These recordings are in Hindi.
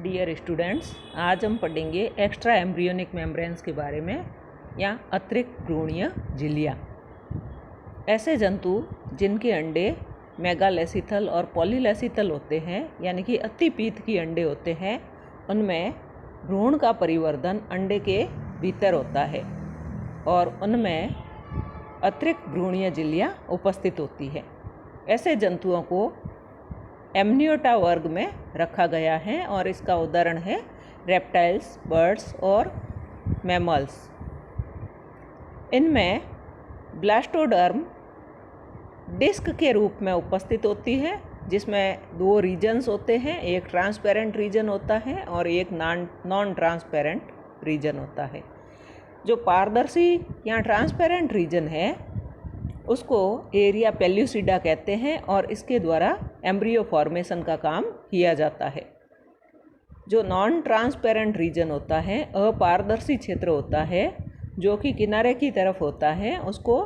डियर स्टूडेंट्स, आज हम पढ़ेंगे एक्स्ट्रा एम्ब्रियोनिक मेम्ब्रेन्स के बारे में या अतिरिक्त भ्रूणीय झिल्लियाँ। ऐसे जंतु जिनके अंडे मेगालेसिथल और पॉलीलेसिथल होते हैं, यानी कि अतिपीत की अंडे होते हैं, उनमें भ्रूण का परिवर्धन अंडे के भीतर होता है और उनमें अतिरिक्त भ्रूणीय झिल्लियाँ उपस्थित होती है। ऐसे जंतुओं को एमनियोटा वर्ग में रखा गया है और इसका उदाहरण है रेप्टाइल्स, बर्ड्स और मैमल्स। इनमें ब्लास्टोडर्म डिस्क के रूप में उपस्थित होती है, जिसमें दो रीजन्स होते हैं, एक ट्रांसपेरेंट रीजन होता है और एक नॉन ट्रांसपेरेंट रीजन होता है। जो पारदर्शी या ट्रांसपेरेंट रीजन है उसको एरिया पेल्यूसिडा कहते हैं और इसके द्वारा एम्ब्रियो फॉर्मेशन का काम किया जाता है। जो नॉन ट्रांसपेरेंट रीजन होता है, अपारदर्शी क्षेत्र होता है, जो कि किनारे की तरफ होता है, उसको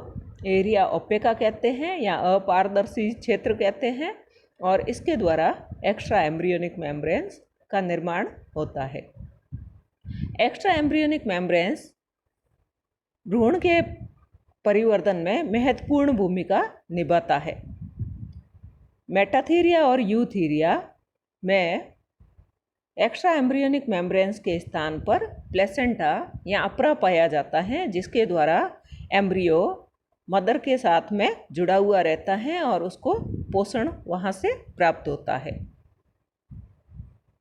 एरिया ओपेका कहते हैं या अपारदर्शी क्षेत्र कहते हैं और इसके द्वारा एक्स्ट्रा एम्ब्रियोनिक मेम्ब्रेन्स का निर्माण होता है। एक्स्ट्रा एम्ब्रियोनिक मेम्ब्रेन्स भ्रूण के परिवर्धन में महत्वपूर्ण भूमिका निभाता है। मेटाथीरिया और यूथीरिया में एक्स्ट्रा एम्ब्रियोनिक मेम्ब्रेन्स के स्थान पर प्लेसेंटा या अपरा पाया जाता है, जिसके द्वारा एम्ब्रियो मदर के साथ में जुड़ा हुआ रहता है और उसको पोषण वहाँ से प्राप्त होता है।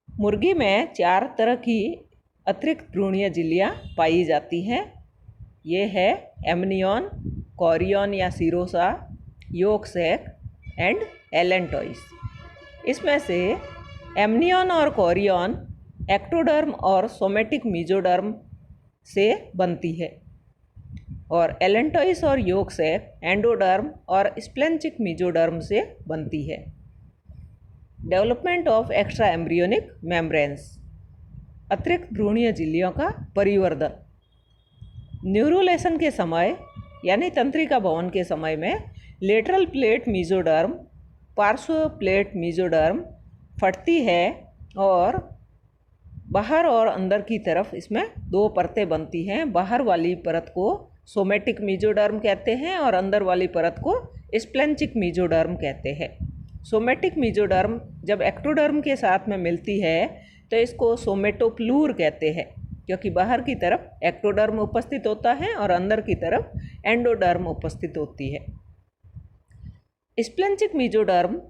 मुर्गी में 4 तरह की अतिरिक्त भ्रूणीय झिल्लियाँ पाई जाती हैं। ये है एमनियन, कोरियन या serosa, yolk sac and allantois. इसमें से एमनियन और कोरियन एक्टोडर्म और सोमेटिक मीजोडर्म से बनती है और एलेंटोइस और योक सैक एंडोडर्म और स्प्लेंचिक मीजोडर्म से बनती है। Development of extra embryonic membranes, अतिरिक्त भ्रूणीय झिल्लियों का परिवर्धन। न्यूरुलेशन के समय यानी तंत्रिका भवन के समय में लेटरल प्लेट मीजोडर्म, पार्श्व प्लेट मीजोडर्म फटती है और बाहर और अंदर की तरफ इसमें 2 परतें बनती हैं। बाहर वाली परत को सोमेटिक मीजोडर्म कहते हैं और अंदर वाली परत को स्प्लेंचिक मीजोडर्म कहते हैं। सोमेटिक मीजोडर्म जब एक्टोडर्म के साथ में मिलती है तो इसको सोमेटोप्लूर कहते हैं, क्योंकि बाहर की तरफ एक्टोडर्म उपस्थित होता है और अंदर की तरफ एंडोडर्म उपस्थित होती है। स्प्लेंचिक मीजोडर्म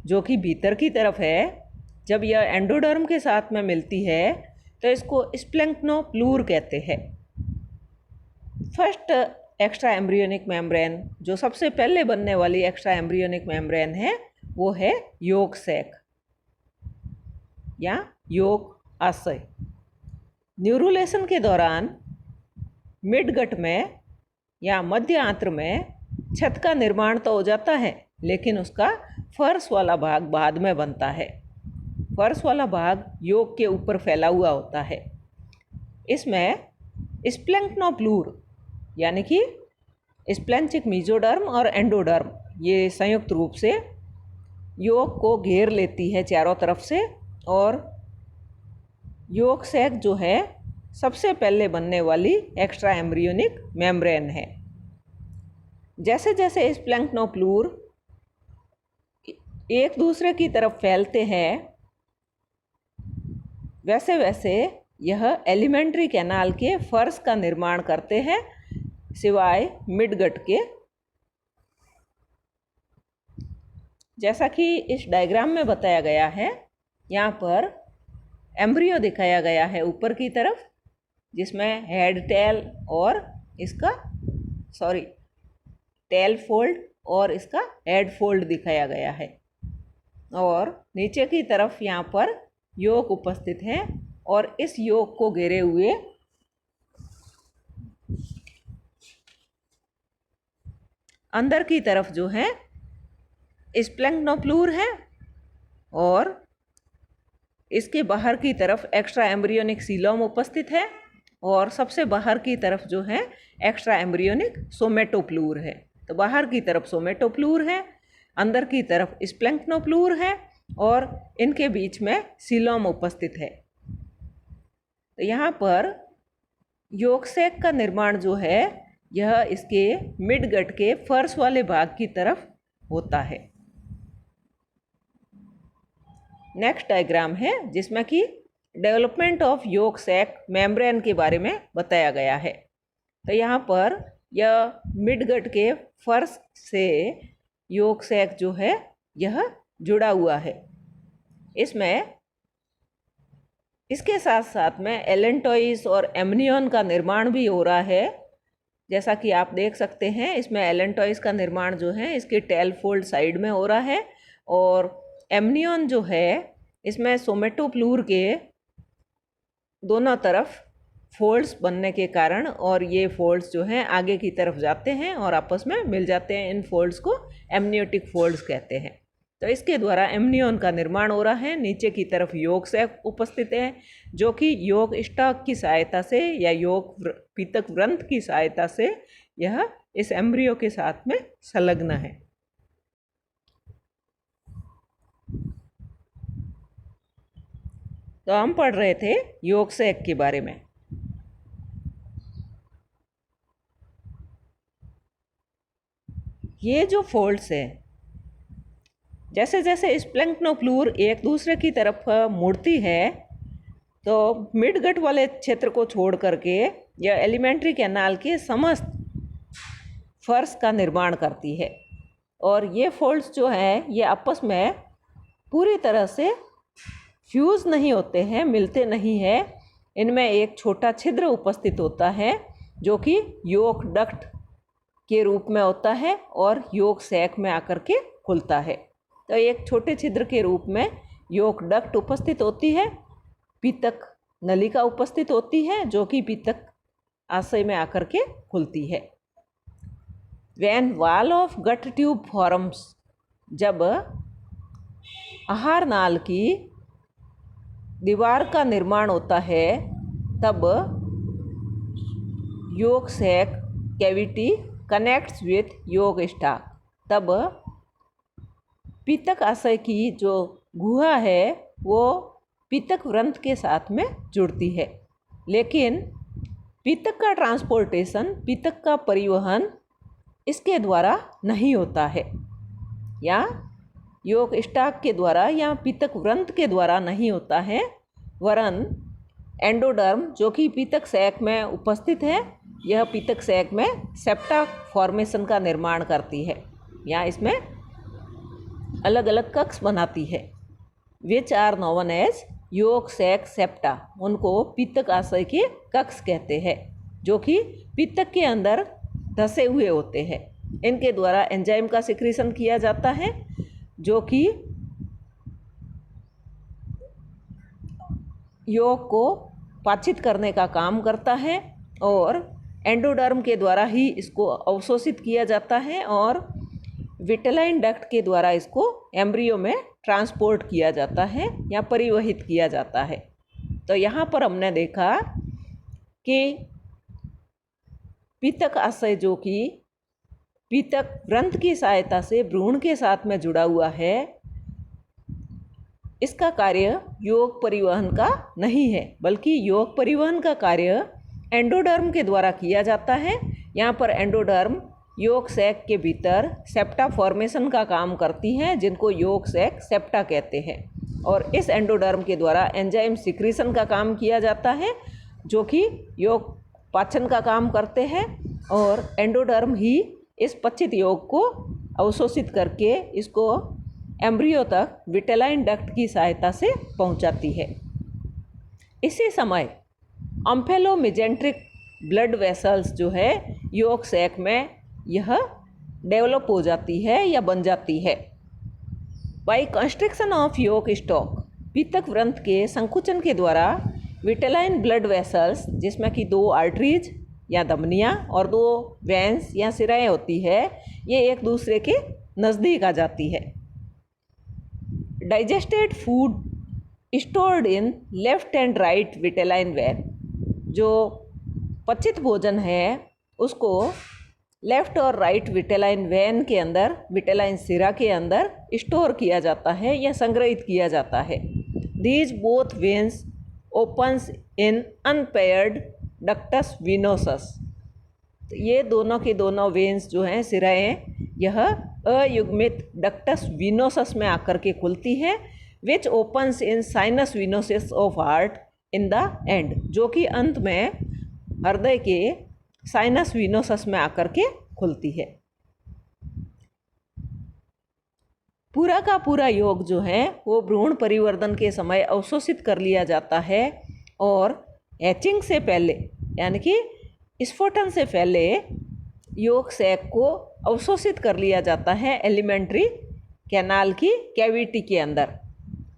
जो कि भीतर की तरफ है, जब यह एंडोडर्म के साथ में मिलती है तो इसको स्प्लेंक्नोप्लूर कहते हैं। फर्स्ट एक्स्ट्रा एम्ब्रियोनिक मेम्ब्रेन, जो सबसे पहले बनने वाली एक्स्ट्रा एम्ब्रियोनिक मेम्ब्रेन है, वो है योक सैक या योक आशय। न्यूरुलेशन के दौरान मिडगट में या मध्य आंत्र में छत का निर्माण तो हो जाता है, लेकिन उसका फर्श वाला भाग बाद में बनता है। फर्श वाला भाग योक के ऊपर फैला हुआ होता है। इसमें स्प्लेंक्नोप्लूर यानी कि स्प्लेंचिक मीजोडर्म और एंडोडर्म ये संयुक्त रूप से योक को घेर लेती है चारों तरफ से और योक सैक जो है सबसे पहले बनने वाली एक्स्ट्रा एम्ब्रियोनिक मेम्ब्रेन है। जैसे जैसे स्प्लेंक्नोप्लूर एक दूसरे की तरफ फैलते हैं, वैसे वैसे यह एलिमेंट्री कैनाल के फर्श का निर्माण करते हैं, सिवाय मिडगट के। जैसा कि इस डायग्राम में बताया गया है, यहाँ पर एम्ब्रियो दिखाया गया है ऊपर की तरफ, जिसमें हेड टेल और इसका टेल फोल्ड और इसका हेड फोल्ड दिखाया गया है और नीचे की तरफ यहाँ पर योक उपस्थित है और इस योक को घेरे हुए अंदर की तरफ जो है स्प्लेंक्नोप्लूर है और इसके बाहर की तरफ एक्स्ट्रा एम्ब्रियोनिक सीलोम उपस्थित है और सबसे बाहर की तरफ जो है एक्स्ट्रा एम्ब्रियोनिक सोमेटोप्लूर है। तो बाहर की तरफ सोमेटोप्लूर है, अंदर की तरफ स्प्लेंक्नोप्लूर है और इनके बीच में सीलोम उपस्थित है। तो यहाँ पर योगसैक का निर्माण जो है यह इसके मिडगट के फर्श वाले भाग की तरफ होता है। नेक्स्ट डायग्राम है जिसमें कि डेवलपमेंट ऑफ योगसैक मेम्ब्रेन के बारे में बताया गया है। तो यहाँ पर यह मिडगट के फर्श से योगसैक जो है यह जुड़ा हुआ है। इसके साथ साथ में एलेंटोइस और एमनियन का निर्माण भी हो रहा है। जैसा कि आप देख सकते हैं, इसमें एलेंटोइस का निर्माण जो है इसके टेल फोल्ड साइड में हो रहा है, और एमनियन जो है इसमें सोमेटोप्लूर के दोनों तरफ फोल्ड्स बनने के कारण, और ये फोल्ड्स जो हैं आगे की तरफ जाते हैं और आपस में मिल जाते हैं। इन फोल्ड्स को एमनियोटिक फोल्ड्स कहते हैं। तो इसके द्वारा एमनियन का निर्माण हो रहा है। नीचे की तरफ योगसैक उपस्थित है, जो कि योग स्टॉक की सहायता से या योग पीतक ग्रंथ की सहायता से यह इस एम्ब्रियो के साथ में संलग्न है। तो हम पढ़ रहे थे योगसैक के बारे में। ये जो फोल्ड्स हैं, जैसे जैसे स्प्लैंक्टोप्लूर एक दूसरे की तरफ मुड़ती है तो मिडगट वाले क्षेत्र को छोड़ करके यह एलिमेंट्री कैनाल के समस्त फर्श का निर्माण करती है। और ये फोल्ड्स जो हैं ये आपस में पूरी तरह से फ्यूज़ नहीं होते हैं, मिलते नहीं हैं। इनमें एक छोटा छिद्र उपस्थित होता है जो कि योग डक्ट के रूप में होता है और योगसैक में आकर के खुलता है। तो एक छोटे छिद्र के रूप में योग डक्ट उपस्थित होती है, पीतक नलिका उपस्थित होती है जो कि पीतक आशय में आकर के खुलती है। When wall of gut tube forms, जब आहार नाल की दीवार का निर्माण होता है तब योगसैक कैविटी कनेक्ट्स विथ योग स्टॉक, तब पीतक आशय की जो गुहा है वो पीतक व्रंथ के साथ में जुड़ती है। लेकिन पीतक का ट्रांसपोर्टेशन, पीतक का परिवहन इसके द्वारा नहीं होता है, या योग स्टॉक के द्वारा या पीतक व्रंथ के द्वारा नहीं होता है, वरन एंडोडर्म जो कि पीतक सैक में उपस्थित है, यह पीतक सैक में सेप्टा फॉर्मेशन का निर्माण करती है, या इसमें अलग अलग कक्ष बनाती है, which are known as yolk sac septa. उनको पीतक आशय के कक्ष कहते हैं जो कि पीतक के अंदर धसे हुए होते हैं। इनके द्वारा एंजाइम का सिक्रीशन किया जाता है जो कि योग को पाचित करने का काम करता है, और एंडोडर्म के द्वारा ही इसको अवशोषित किया जाता है और विटेलाइन डक्ट के द्वारा इसको एम्ब्रियो में ट्रांसपोर्ट किया जाता है या परिवहित किया जाता है। तो यहाँ पर हमने देखा कि पीतक आशय जो कि पीतक ग्रंथ की सहायता से भ्रूण के साथ में जुड़ा हुआ है, इसका कार्य योग परिवहन का नहीं है, बल्कि योग परिवहन का कार्य एंडोडर्म के द्वारा किया जाता है। यहाँ पर एंडोडर्म योगसैक के भीतर सेप्टा फॉर्मेशन का काम करती हैं, जिनको योगसैक सेप्टा कहते हैं, और इस एंडोडर्म के द्वारा एंजाइम सिक्रीशन का काम किया जाता है जो कि योग पाचन का काम करते हैं, और एंडोडर्म ही इस पचित योग को अवशोषित करके इसको एम्ब्रियो तक विटेलाइन डक्ट की सहायता से पहुंचाती है। इसी समय अम्फेलोमिजेंट्रिक ब्लड वेसल्स जो है योगसैक में यह डेवलप हो जाती है या बन जाती है। बाई कंस्ट्रक्शन ऑफ योग स्टॉक, पीतक व्रंथ के संकुचन के द्वारा विटेलाइन ब्लड वेसल्स, जिसमें कि 2 आर्टरीज या धमनियाँ और 2 वेंस या सिराएँ होती है, ये एक दूसरे के नज़दीक आ जाती है। Digested food stored in left and right vitelline when, जो पचित भोजन है उसको लेफ्ट और राइट विटेलाइन वेन के अंदर, विटेलाइन सिरा के अंदर स्टोर किया जाता है या संग्रहित किया जाता है। These both veins opens in unpaired ductus venosus. तो ये दोनों के दोनों वेन्स जो हैं, सिराएँ, यह अयुग्मित डक्टस विनोसस में आकर के खुलती है, विच opens in sinus venosus of heart in the end, जो कि अंत में हृदय के साइनस विनोसस में आकर के खुलती है। पूरा का पूरा योग जो है वो भ्रूण परिवर्धन के समय अवशोषित कर लिया जाता है और हैचिंग से पहले यानी कि स्फोटन से पहले योग सैक को अवशोषित कर लिया जाता है एलिमेंट्री कैनाल की कैविटी के अंदर,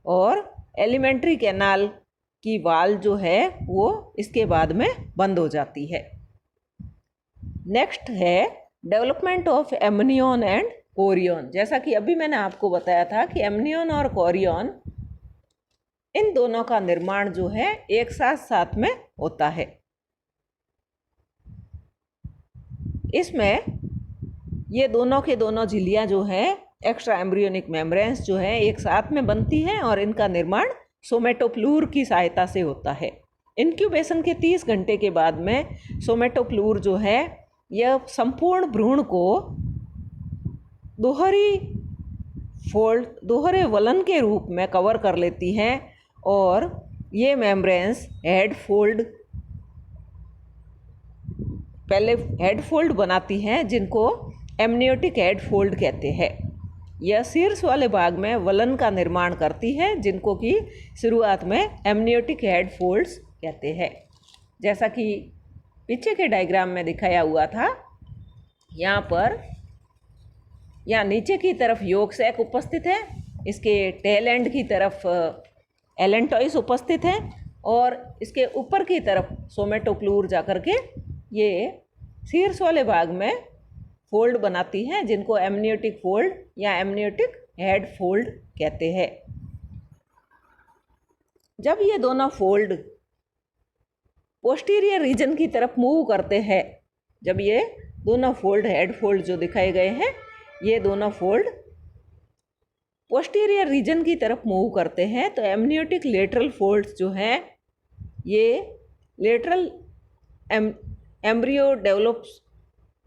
और एलिमेंट्री कैनाल की वाल जो है वो इसके बाद में बंद हो जाती है। नेक्स्ट है development of amnion and Korean. जैसा कि अभी मैंने आपको बताया था कि एमनियन और कोरियन, इन दोनों का निर्माण जो है एक साथ साथ में होता है। इसमें ये दोनों के दोनों झिल्लियाँ जो हैं एक्स्ट्रा एम्ब्रियोनिक मेम्ब्रेन्स जो है एक साथ में बनती हैं और इनका निर्माण सोमेटोप्लूर की सहायता से होता है। इंक्यूबेशन के 30 घंटे के बाद में सोमेटोप्लूर जो है यह संपूर्ण भ्रूण को दोहरे वलन के रूप में कवर कर लेती हैं और ये मेम्ब्रेन्स पहले हेड फोल्ड बनाती हैं, जिनको एमनियोटिक हेड फोल्ड कहते हैं। यह शीर्ष वाले भाग में वलन का निर्माण करती है, जिनको कि शुरुआत में एमनियोटिक हेड फोल्ड्स कहते हैं। जैसा कि पीछे के डायग्राम में दिखाया हुआ था, यहाँ नीचे की तरफ योग सैक उपस्थित है, इसके टेल एंड की तरफ एलेंटॉइस उपस्थित है और इसके ऊपर की तरफ सोमेटोप्लूर जाकर के ये शीर्ष वाले भाग में फोल्ड बनाती हैं, जिनको एमनियोटिक फोल्ड या एमनियोटिक हेड फोल्ड कहते हैं। जब ये दोनों फोल्ड पोस्टीरियर रीजन की तरफ मूव करते हैं, जब ये दोनों फोल्ड हेड फोल्ड जो दिखाए गए हैं, ये दोनों फोल्ड पोस्टीरियर रीजन की तरफ मूव करते हैं, तो एमनियोटिक लेटरल फोल्ड्स जो हैं ये lateral embryo develops,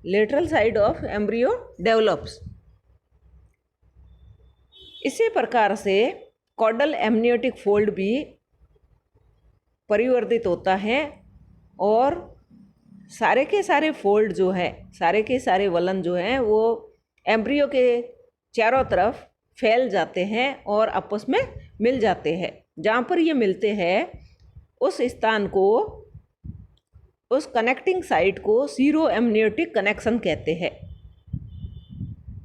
lateral side of embryo develops. इसी प्रकार से कॉडल एमनियोटिक फोल्ड भी परिवर्तित होता है और सारे के सारे फोल्ड जो है, सारे के सारे वलन जो हैं वो एम्ब्रियो के चारों तरफ फैल जाते हैं और आपस में मिल जाते हैं। जहाँ पर ये मिलते हैं उस स्थान को, उस कनेक्टिंग साइट को सीरो एमनियोटिक कनेक्शन कहते हैं।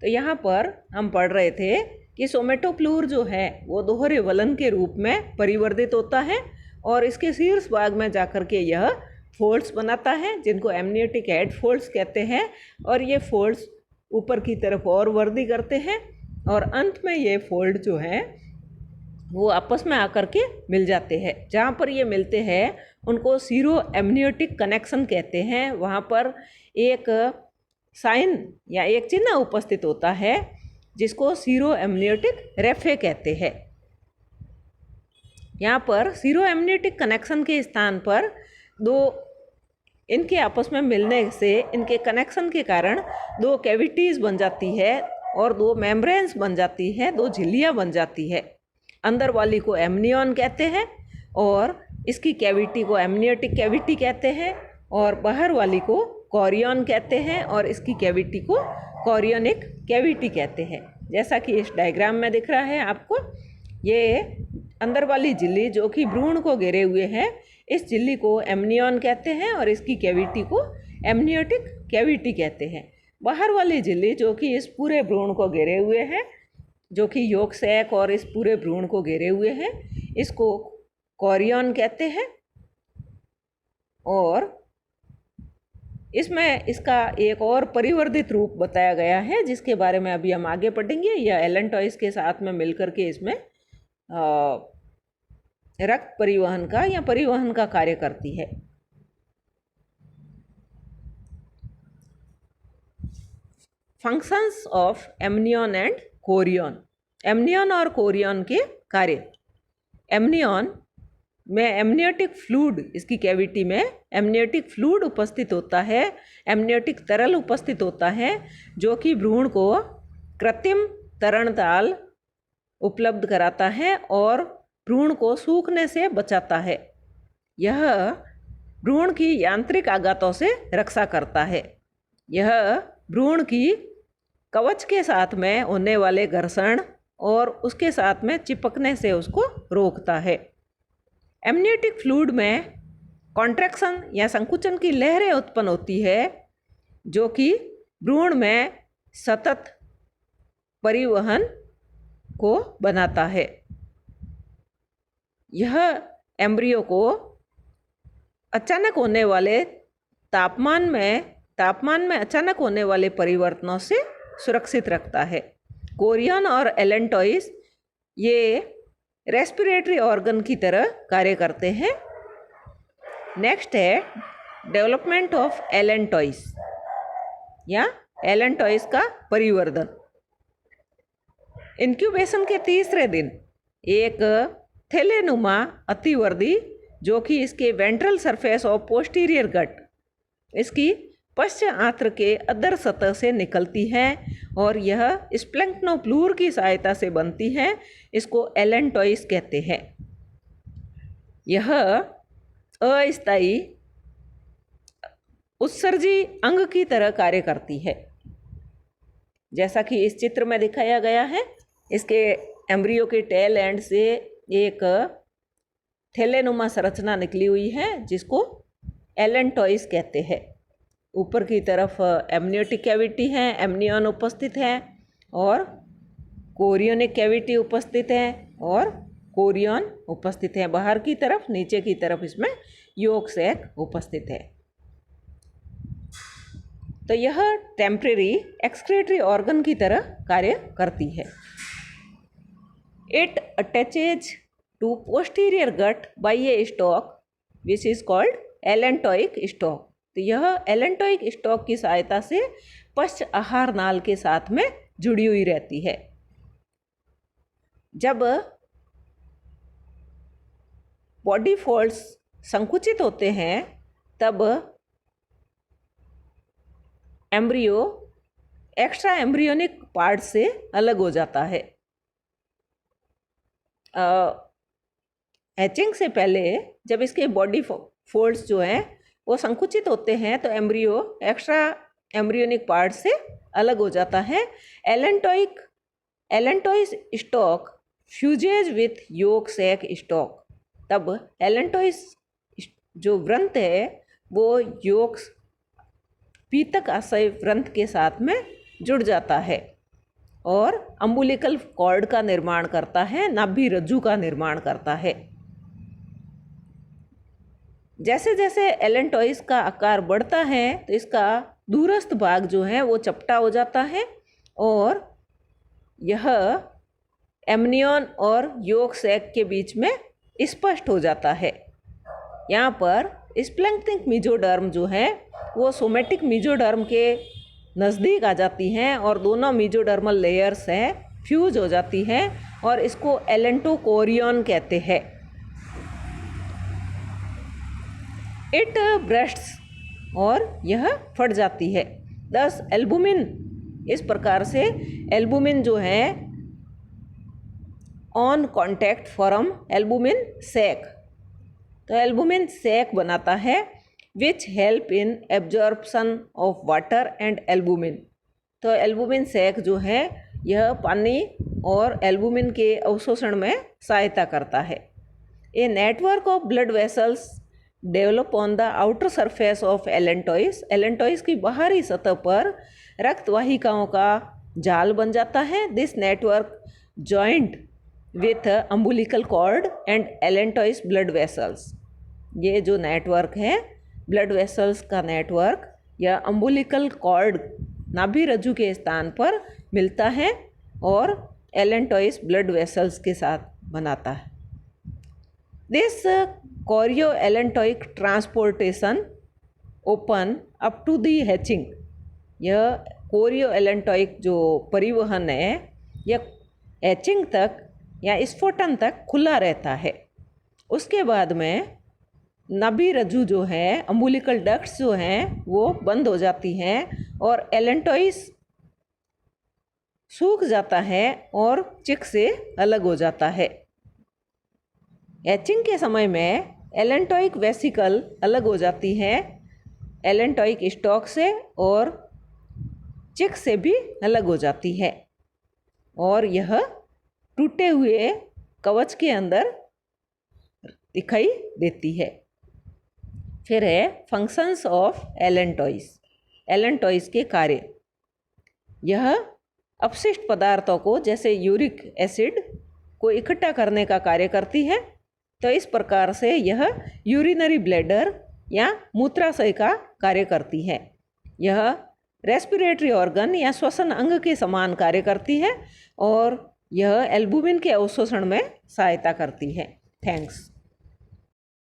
तो यहाँ पर हम पढ़ रहे थे कि सोमेटोप्लूर जो है वो दोहरे वलन के रूप में परिवर्तित होता है और इसके शीर्ष भाग में जाकर के यह फोल्ड्स बनाता है, जिनको एमनियोटिक हेड फोल्ड्स कहते हैं, और ये फोल्ड्स ऊपर की तरफ और वृद्धि करते हैं और अंत में ये फोल्ड जो है वो आपस में आकर के मिल जाते हैं। जहाँ पर ये मिलते हैं उनको सीरो एमनियोटिक कनेक्शन कहते हैं। वहाँ पर एक साइन या एक चिन्ह उपस्थित होता है जिसको सीरो एमनियोटिक रेफे कहते हैं। यहाँ पर सीरो एमनियोटिक कनेक्शन के स्थान पर दो, इनके आपस में मिलने से, इनके कनेक्शन के कारण दो कैविटीज़ बन जाती है और दो मेम्ब्रेन्स बन जाती है, दो झिल्लियाँ बन जाती है। अंदर वाली को एमनियन कहते हैं और इसकी कैविटी को एमनियोटिक कैविटी कहते हैं, और बाहर वाली को कोरियन कहते हैं और इसकी कैविटी को कोरियनिक कैविटी कहते हैं। जैसा कि इस डायग्राम में दिख रहा है आपको, ये अंदर वाली झिल्ली जो कि भ्रूण को घेरे हुए है, इस झिल्ली को एमनियन कहते हैं और इसकी कैविटी को एमनियोटिक कैविटी कहते हैं। बाहर वाली झिल्ली जो कि इस पूरे भ्रूण को घेरे हुए है, जो कि योग सैक और इस पूरे भ्रूण को घेरे हुए हैं, इसको कोरियन कहते हैं। और इसमें इसका एक और परिवर्तित रूप बताया गया है जिसके बारे में अभी हम आगे पढ़ेंगे। यह एलेंटॉइस के साथ में मिलकर के इसमें रक्त परिवहन का या परिवहन का कार्य करती है। Functions of amnion and Korean. Amnion और कोरियन के कार्य। एमनियन में एमनियोटिक फ्लूइड, इसकी कैविटी में एमनियोटिक फ्लूइड उपस्थित होता है, एमनियोटिक तरल उपस्थित होता है, जो कि भ्रूण को कृत्रिम तरणताल उपलब्ध कराता है और भ्रूण को सूखने से बचाता है। यह भ्रूण की यांत्रिक आघातों से रक्षा करता है। यह भ्रूण की कवच के साथ में होने वाले घर्षण और उसके साथ में चिपकने से उसको रोकता है। एमनियोटिक फ्लूइड में कॉन्ट्रैक्शन या संकुचन की लहरें उत्पन्न होती है, जो कि भ्रूण में सतत परिवहन को बनाता है। यह एम्ब्रियो को अचानक होने वाले तापमान में अचानक होने वाले परिवर्तनों से सुरक्षित रखता है। कोरियन और एलेंटॉइस ये रेस्पिरेटरी ऑर्गन की तरह कार्य करते हैं। नेक्स्ट है डेवलपमेंट ऑफ एलेंटॉइस या एलेंटॉइस का परिवर्धन। इंक्यूबेशन के तीसरे दिन एक थैलेनुमा अतिवर्धी, जो कि इसके वेंट्रल सरफेस ऑफ पोस्टीरियर गट, इसकी पश्च आंत्र के अधर सतह से निकलती है और यह स्प्लैंक्टोफ्लूर की सहायता से बनती है। इसको एलेंटॉइस कहते हैं। यह अस्थायी उत्सर्जी अंग की तरह कार्य करती है, जैसा कि इस चित्र में दिखाया गया है। इसके एम्ब्रियो के टेल एंड से एक थैलेनुमा संरचना निकली हुई है, जिसको एलेंटॉइस कहते हैं। ऊपर की तरफ एमनियोटिक कैविटी है, एमनियन उपस्थित है और कोरियोनिक कैविटी उपस्थित है और कोरियन उपस्थित है। बाहर की तरफ, नीचे की तरफ इसमें योक सैक उपस्थित है। तो यह टेम्परेरी एक्सक्रीटरी ऑर्गन की तरह कार्य करती है। It attaches to posterior gut by a stalk which is called allantoic stalk. तो यह एलेंटोइक स्टॉक की सहायता से पश्च आहार नाल के साथ में जुड़ी हुई रहती है। जब बॉडी फोल्ड्स संकुचित होते हैं, तब एम्ब्रियो एक्स्ट्रा एम्ब्रियोनिक पार्ट से अलग हो जाता है। हैचिंग से पहले जब इसके बॉडी फोल्ड्स जो हैं वो संकुचित होते हैं, तो एम्ब्रियो एक्स्ट्रा एम्ब्रियोनिक पार्ट से अलग हो जाता है। Allantois stalk fuses with yolk sac stalk. तब एलेंटोइस जो व्रंत है वो योक पीतक आशय व्रंत के साथ में जुड़ जाता है और अम्बुलिकल कॉर्ड का निर्माण करता है, नाभि रज्जु का निर्माण करता है। जैसे जैसे एलेंटोइस का आकार बढ़ता है तो इसका दूरस्थ भाग जो है वो चपटा हो जाता है और यह एमनियन और योक सैक के बीच में स्पष्ट हो जाता है। यहाँ पर स्प्लैंक्टिक मेसोडर्म जो है वो सोमेटिक मेसोडर्म के नज़दीक आ जाती हैं और दोनों मेसोडर्मल लेयर्स हैं फ्यूज हो जाती हैं और इसको एलेंटोकोरियन कहते हैं। इट ब्रेस्ट्स और यह फट जाती है। 10 एल्बुमिन, इस प्रकार से एल्बुमिन जो है on contact form albumin sac, तो एल्बुमिन सैक बनाता है which help in absorption of water and albumin. तो एल्बुमिन सैक जो है यह पानी और एल्बुमिन के अवशोषण में सहायता करता है। A network of blood vessels develop on the outer surface of allantois. Allantois की बाहरी सतह पर रक्त वाहिकाओं का जाल बन जाता है। This network joint with umbilical cord and allantois blood vessels. ये जो नेटवर्क है ब्लड वेसल्स का नेटवर्क या अम्बुलिकल कॉर्ड नाभि रज्जु के स्थान पर मिलता है और एलेंटोइस ब्लड वेसल्स के साथ बनाता है। This chorio allantoic transportation open up to the hatching. यह कोरियो एलेंटोइक जो परिवहन है यह एचिंग तक या स्फोटन तक खुला रहता है। उसके बाद में नाभि रज्जु जो है, अम्बुलिकल डक्ट्स जो हैं वो बंद हो जाती हैं और एलेंटोइस सूख जाता है और चिक से अलग हो जाता है। एचिंग के समय में एलेंटोइक वेसिकल अलग हो जाती है एलेंटोइक स्टॉक से और चिक से भी अलग हो जाती है और यह टूटे हुए कवच के अंदर दिखाई देती है। फिर है फंक्शंस ऑफ एलेंटोइस। एलेंटोइस के कार्य, यह अपशिष्ट पदार्थों को जैसे यूरिक एसिड को इकट्ठा करने का कार्य करती है। तो इस प्रकार से यह यूरिनरी ब्लैडर या मूत्राशय का कार्य करती है। यह रेस्पिरेटरी ऑर्गन या श्वसन अंग के समान कार्य करती है और यह एल्बुमिन के अवशोषण में सहायता करती है। थैंक्स।